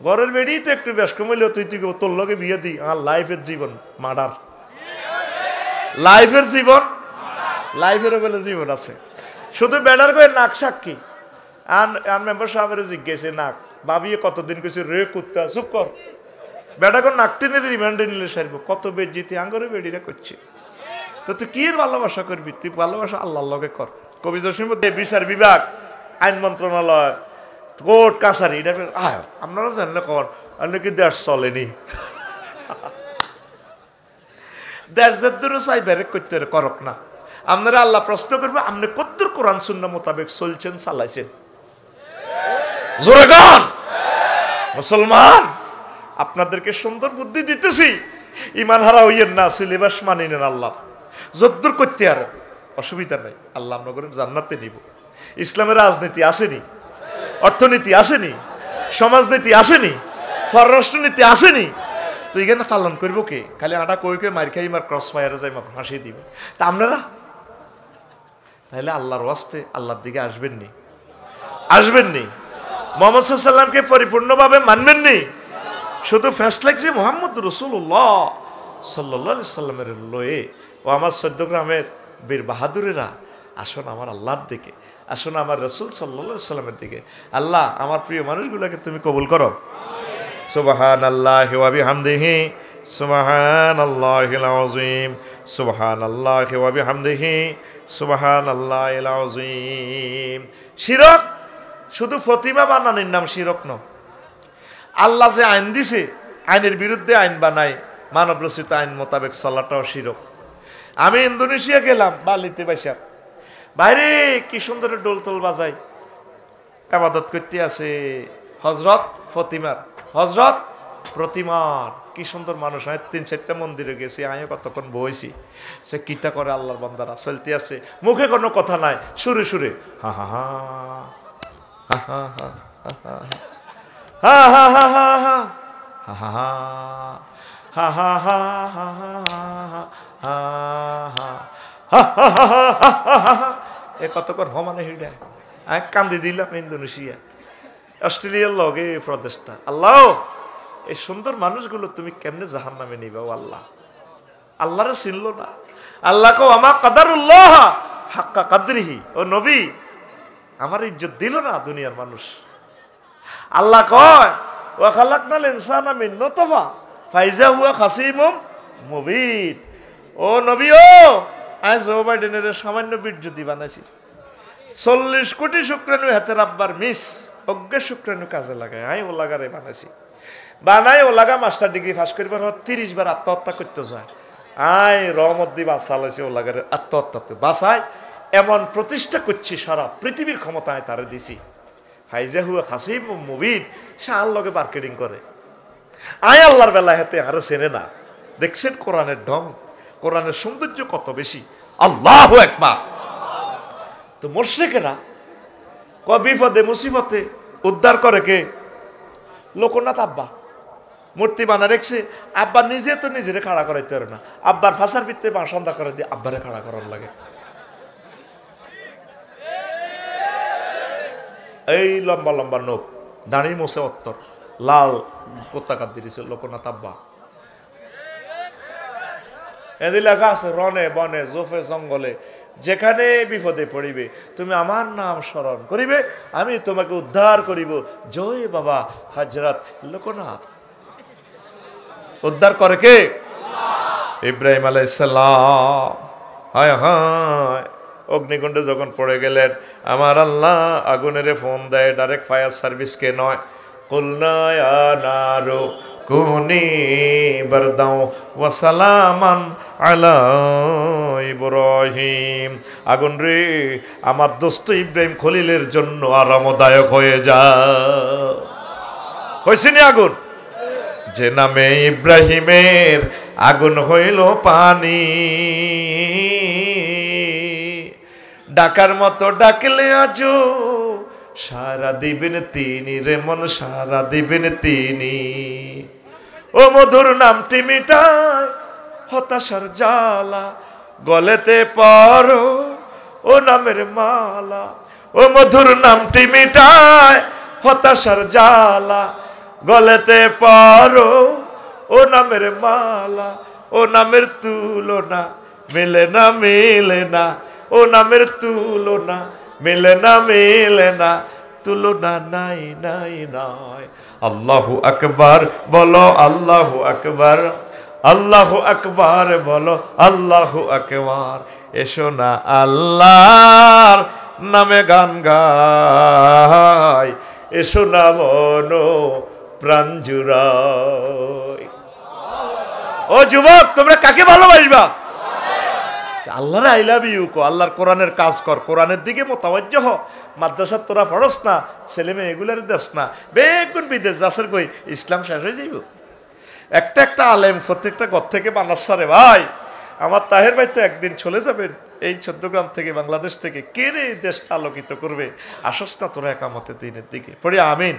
ঘরের বেড়ি তো একটু বেশ কমাইলেও তুই তোর লগে বিয়ে দি আর লাইফের জীবন মার্ডার লাইফের জীবন লাইফেরও বলে জীবন আছে শুধু বেড়ার করে নাক সাক্ষী আর মেম্বার সাহেবের জিজ্ঞেসে নাক ভাবিয়ে কতদিন কইছে রে কুত্তা চুপ কর বেটা কোন নাক টেনে রিমান্ডে নিলে সারব কত বেজ্জিতি আঙ্গরে বেড়িরা করছে তো তুই কি ভালোবাসা করবি তুই ভালোবাসা আল্লাহর লগে কর কবি জসিম বিচার বিভাগ আইন মন্ত্রণালয় কোর্ট কাছারি এটা আপনারা জানলে কর আপনি কি দেশ চলেনি দেশের দূরে চাই ব্যারেক করতে করক না আপনারা আল্লাহ প্রশ্ন করবে আপনি কদ্দুর কোরআন সুন্নাহ মোতাবেক চলছেন চালাইছেন জোরে গান মুসলমান আপনাদেরকে সুন্দর বুদ্ধি দিতেছি ইমান হারা হইয়েন না সিলেবাস মানি নেন আল্লাহ যদ্দুর করতে আর অসুবিধা নাই আল্লাহ আপনাকে জান্নাতে নিব ইসলামের রাজনীতি আসেনি অর্থনীতি আসেনি সমাজনীতি আসেনি পররাষ্ট্রনীতি আসেনি তো এখানে পালন করবো কে খালি আটা কই কে মার খাই মার ক্রস ফায়ারে যাই মার ফাঁসিয়ে দিব তা আপনারা তাহলে আল্লাহর ওয়াস্তে আল্লাহর দিকে আসবেননি আসবেননি মুহাম্মদ সাল্লাল্লাহু আলাইহি সাল্লামকে পরিপূর্ণভাবে মানবেননি শুধু ফেসলা যে মুহাম্মদ রাসূলুল্লাহ সাল্লাল্লাহু আলাইহি সাল্লামের লয়ে ও আমার 14 গ্রামের বীর বাহাদুরেরা আসুন আমার আল্লাহর দিকে আসুন আমার রাসূল সাল্লাল্লাহু আলাইহি সাল্লামের দিকে আল্লাহ আমার প্রিয় মানুষগুলোকে তুমি কবুল করো সুবহানাল্লাহি ওয়া বিহামদিহি সুবহানাল্লাহিল আযীম সুবহানাল্লাহি ওয়া বিহামদিহি সুবহানাল্লাহিল আযীম শিরক শুধু প্রতিমা বানানোর নাম শিরক নয় আল্লাহ যে আইন দিছে আইনের বিরুদ্ধে আইন বানায় মানব রচিত আইন মোতাবেক চলাটাও শিরক আমি ইন্দোনেশিয়া গেলাম বালিতে বসে বাইরে কি সুন্দর ডোলতোল বাজাই ইবাদত করতে আছে হযরত ফতিমার হযরত প্রতিমার কি সুন্দর মানুষ হয় 3-4টা মন্দিরে গেছি আমিও কতক্ষণ বইছি সে কিতা করে আল্লাহর বান্দারা চলতে আছে মুখে কোনো কথা নাই সুরে সুরে হা হা হা হা হা হা হা হা হা হা হা হা হা এ কতক্ষণ হমানে হিডা আমি কান্দি দিলাম ইন্দোনেশিয়া অস্ট্রেলিয়ার লগে প্রদেশটা আল্লাহ এই সুন্দর মানুষগুলো তুমি কেমনে জাহান্নামে নিবা ও আল্লাহ আল্লাহরে চিনল না আল্লাহ কো আমা কাদারুল্লাহ হাক্কা কাদরিহি ও নবী আমার ইজ্জত দিল না দুনিয়ার মানুষ আল্লাহ কয় ওয়া খালাকনাল ইনসানা মিন নুতফা ফাইজা হুয়া খাসিমুম মুবিন ও নবী ও আজ জো বাইডেনের সামান্য বীর্য দি বানাইছি 40 কোটি শুক্রাণু হাতের আব্বার মিস অজ্ঞ শুক্রাণু কাজে লাগায় আই ও লাগারে বানাইছি বানাই ও লাগা মাস্টার ডিগ্রি পাস করিবার 30 বার আত্মহত্যা করতে যায় আই রহমত দি বাঁচালাইছি ও লাগারে আত্মহত্যাতে বাঁচায় এমন প্রতিষ্ঠা করছি সারা পৃথিবীর ক্ষমতায় তারে দিছি ফাইজা হুয়া খাসিম মুবিন সে আল্লাহকে মার্কেটিং করে আয় আল্লাহর বেলায় হাতে আরে চেনে না দেখছেন কোরআনের ঢং কোরআনের সৌন্দর্য কত বেশি আল্লাহু আকবার তো মুশরিকেরা বিপদে মুসিবতে উদ্ধার করে কে লোকনাথ আব্বা মূর্তি বানা রেখছে আব্বা নিজে তো নিজেরে খাড়া করাইতে পারে না আব্বার ফাঁসার ভিত্তিতে সন্ধ্যা করে দিয়ে আব্বারে খাড়া করার লাগে এই লম্বা লম্বা নখ দাঁড়ি মোছে অত্তর লাল কোত্তাকার দিয়েছে লোকনাথ আব্বা এদি লেখা আছে রনে বনে জোফে জঙ্গলে যেখানে বিপদে পড়িবে তুমি আমার নাম স্মরণ করিবে আমি তোমাকে উদ্ধার করিব জয় বাবা হযরত লোকনাথ উদ্ধার করে কে ইব্রাহিম আলাইহিস সালাম হায় হায় অগ্নিকুণ্ডে যখন পড়ে গেলেন আমার আল্লাহ আগুনের ফোন দেয় ডাইরেক্ট ফায়ার সার্ভিসকে নয় কুলনা ইয়া নারু কুনি বারদাও ওয়া সালামান আলা ইব্রাহিম আগুন রে আমার দোস্ত ইব্রাহিম খলিলের জন্য আরামদায়ক হয়ে যা হইছেনি আগুন যে নামে ইব্রাহিমের আগুন হইল পানি ডাকার মতো ডাকলে আজো সারা দিবেন তিনি রে মন সারা দিবেন তিনি ও মধুর নামটি মিটায় হতাশার জ্বালা গলেতে পরো ও নামের মালা ও মধুর নামটি মিটায় হতাশার জ্বালা গলেতে পরো ও নামের মালা, ও নামের তুলনা মেলে না মেলে না, ও নামের তুলনা মেলে না মেলে না, তুলনা নাই নাই নাই। আল্লাহু আকবার বলো, আল্লাহু আকবার, আল্লাহু আকবার বলো, আল্লাহু আকবার। এসো না আল্লাহর নামে গান গাই, এসো না মনো প্রাণ জুড়াই। ও যুবক, তোমরা কাকে ভালোবাসবা? আল্লাহর আই লাভ ইউ কো, আল্লাহর কোরআনের কাজ কর, কোরআনের দিকে মোতাবজ্জ হ। মাদ্রাসা তোরা পড়স না, ছেলে মেয়ে এগুলার দেশ না, বেগুন বিদেশ যাসের কই ইসলাম শেষ হয়ে যাইব। একটা একটা আলেম প্রত্যেকটা ঘর থেকে বানাচ্ছে রে ভাই। আমার তাহের ভাই তো একদিন চলে যাবেন এই চট্টগ্রাম থেকে, বাংলাদেশ থেকে। কে রে দেশটা আলোকিত করবে? আসস না তোরা একামতে দিনের দিকে পড়ি আমিন।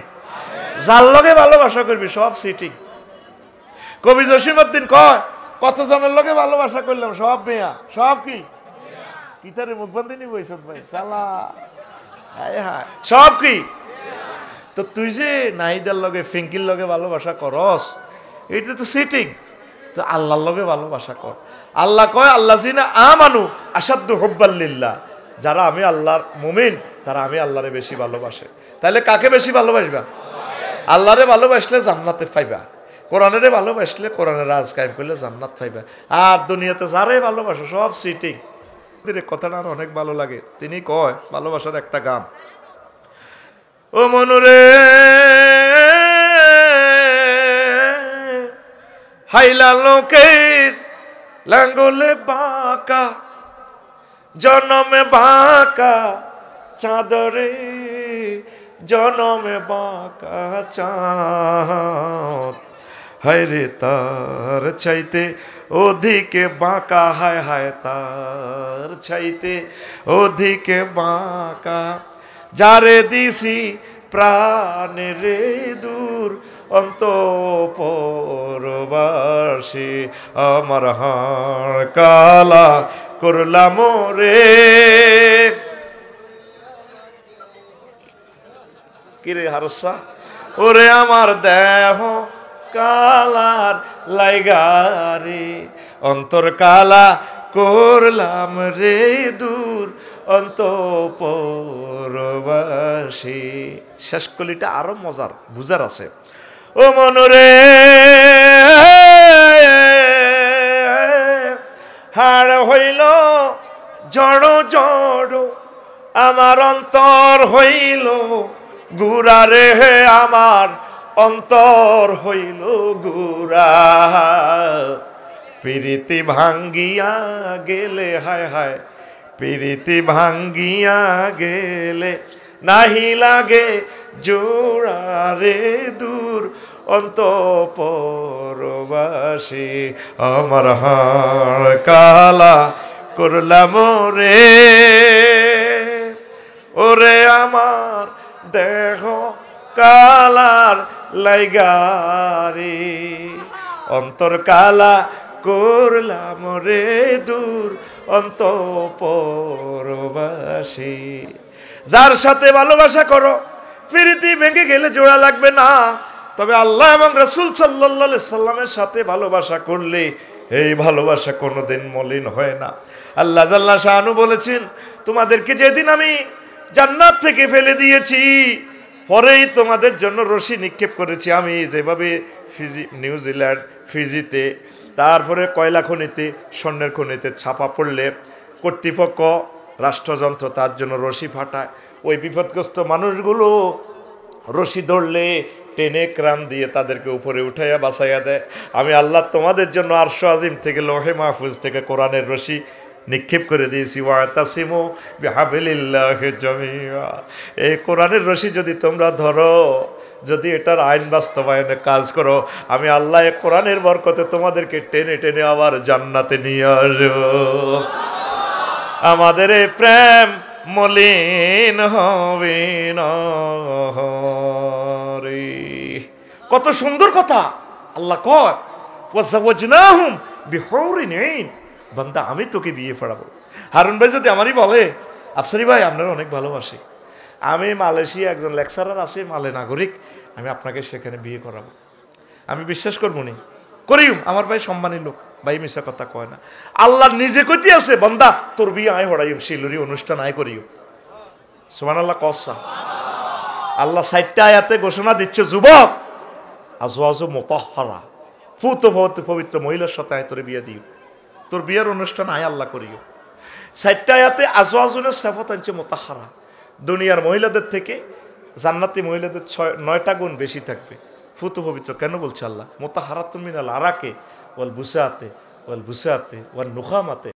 যার লগে ভালোবাসা করবি সব সিটিং। কবি জসিমউদ্দিন কয়, কতজনের লগে ভালোবাসা করলাম সব মেয়া, সব কি কিতারে মুখ বান্ধিনি বইছত ভাই সালা, সব কি। তো তুই যে নাহিদার লগে ফিঙ্কির লগে ভালোবাসা করস, এটা তো সিটিং। তো আল্লাহর লগে ভালোবাসা কর। আল্লাহ কয়, আল্লাহ জিনা আমানু আসাদ্দু হুব্বাল্লিল্লাহ, যারা আমি আল্লাহর মুমিন তারা আমি আল্লাহরে বেশি ভালোবাসে। তাহলে কাকে বেশি ভালোবাসবা? আল্লাহরে ভালোবাসলে জান্নাতে পাইবা, কোরআনেরে ভালোবাসলে কোরআনের রাজ কায়েম করলে জান্নাত পাইবা। আর দুনিয়াতে যারে ভালোবাসো সব সিটিং। কথাটা আর অনেক ভালো লাগে। তিনি কয় ভালোবাসার একটা গান, ও মনুরে হাইলা লোকের লাঙ্গলে বাঁকা, জনমে বাঁকা চাঁদরে, জনমে বাঁকা চাঁদ, হায় রে তার চাইতে ওদিকে বাঁকা, হায় হায় তার চাইতে ওদিকে বাঁকা, যারে দিছি প্রাণে রে দূর অন্তঃপরবাসী, আমার হাড় কালা করলাম রে। কিরে হারসা, ওরে আমার দেহ কালার লাইগারে, অন্তর কালা করলাম রে দূর অন্তঃপরবাসী। শেষ কলিটা আরো মজার বুঝার আছে। ও মনরে হাড় হইল জড় জড়, আমার অন্তর হইল গুড়া রে, আমার অন্তর হইল গুড়া, প্রীতি ভাঙ্গিয়া গেলে, হায় হায় প্রীতি ভাঙ্গিয়া গেলে, নাহি লাগে জোড়া রে দূর অন্তঃপরবাসী, আমার হাড় কালা করলাম রে। ওরে আমার দেহ কালার লাইগারে, অন্তর কালা করলাম রে দূর অন্তঃপরবাসী। যার সাথে ভালোবাসা করো প্রীতি ভেঙে গেলে জোড়া লাগবে না, তবে আল্লাহ এবং রাসূল সাল্লাল্লাহু আলাইহি সাল্লামের সাথে ভালোবাসা করলে এই ভালোবাসা কোনোদিন মলিন হয় না। আল্লাহ জাল্লা শাআনু বলেছেন, তোমাদেরকে যেদিন আমি জান্নাত থেকে ফেলে দিয়েছি, পরেই তোমাদের জন্য রশি নিক্ষেপ করেছি। আমি যেভাবে নিউজিল্যান্ড, ফিজিতে, তারপরে কয়লা খনিতে, স্বর্ণের খনিতে ছাপা পড়লে কর্তৃপক্ষ রাষ্ট্রযন্ত্র তার জন্য রশি ফাটায়, ওই বিপদগ্রস্ত মানুষগুলো রশি ধরলে টেনে ক্রাম দিয়ে তাদেরকে উপরে উঠাইয়া বাঁচাইয়া দেয়। আমি আল্লাহ তোমাদের জন্য আরশ আজিম থেকে, লৌহে মাহফুজ থেকে কোরআনের রশি নিক্ষেপ করে দিয়েছি। ওয়াতাসিমু বিহাবিলিল্লাহি জামিআ, এই কোরআনের রশি যদি তোমরা ধরো, যদি এটার আইন বাস্তবায়নে কাজ করো, আমি আল্লাহ কোরআনের বরকতে তোমাদেরকে টেনে টেনে আবার জান্নাতে নিয়ে আসবো। আমাদের এই প্রেম মলিন হবে না। কত সুন্দর কথা আল্লাহ কয়, ওয়াজাওয়াজনাহুম বিহুরিন আইন, বান্দা আমি তোকে বিয়ে পড়াবো। হারুন ভাই যদি আমারই বলে, আফসারি ভাই আপনারা অনেক ভালোবাসি, আমি মালয়েশিয়া একজন লেকচারার আছে, মালে নাগরিক, আমি আপনাকে সেখানে বিয়ে করাবো। আমি বিশ্বাস করবো নি, করিও, আমার ভাই সম্মানী লোক, ভাই মিশা কথা কয় না। আল্লাহ নিজে কইতে আছে, বান্দা তোর বিয়ে আয় হড়াইম, শিলুরি অনুষ্ঠান আয় করিও। সুবহানাল্লাহ কসা। আল্লাহ ৬০টা আয়াতে ঘোষণা দিচ্ছে, যুবক আজওয়াজু মুতাহহারা, পুত পবিত্র মহিলার সাথে আয় তোর বিয়ে দিও, তোর বিয়ের অনুষ্ঠান আয় আল্লাহ করিও। ৬০টা আয়াতে আজওয়াজুনের সিফাত আনছে মুতাহহারা, দুনিয়ার মহিলাদের থেকে জান্নাতি মহিলাদের ৯টা গুণ বেশি থাকবে, ফুত পবিত্র। কেন বলছে আল্লাহ? মুতাহহারাতুন মিনাল আরাকে ওয়াল বুসাতে ওয়াল নুখামাতে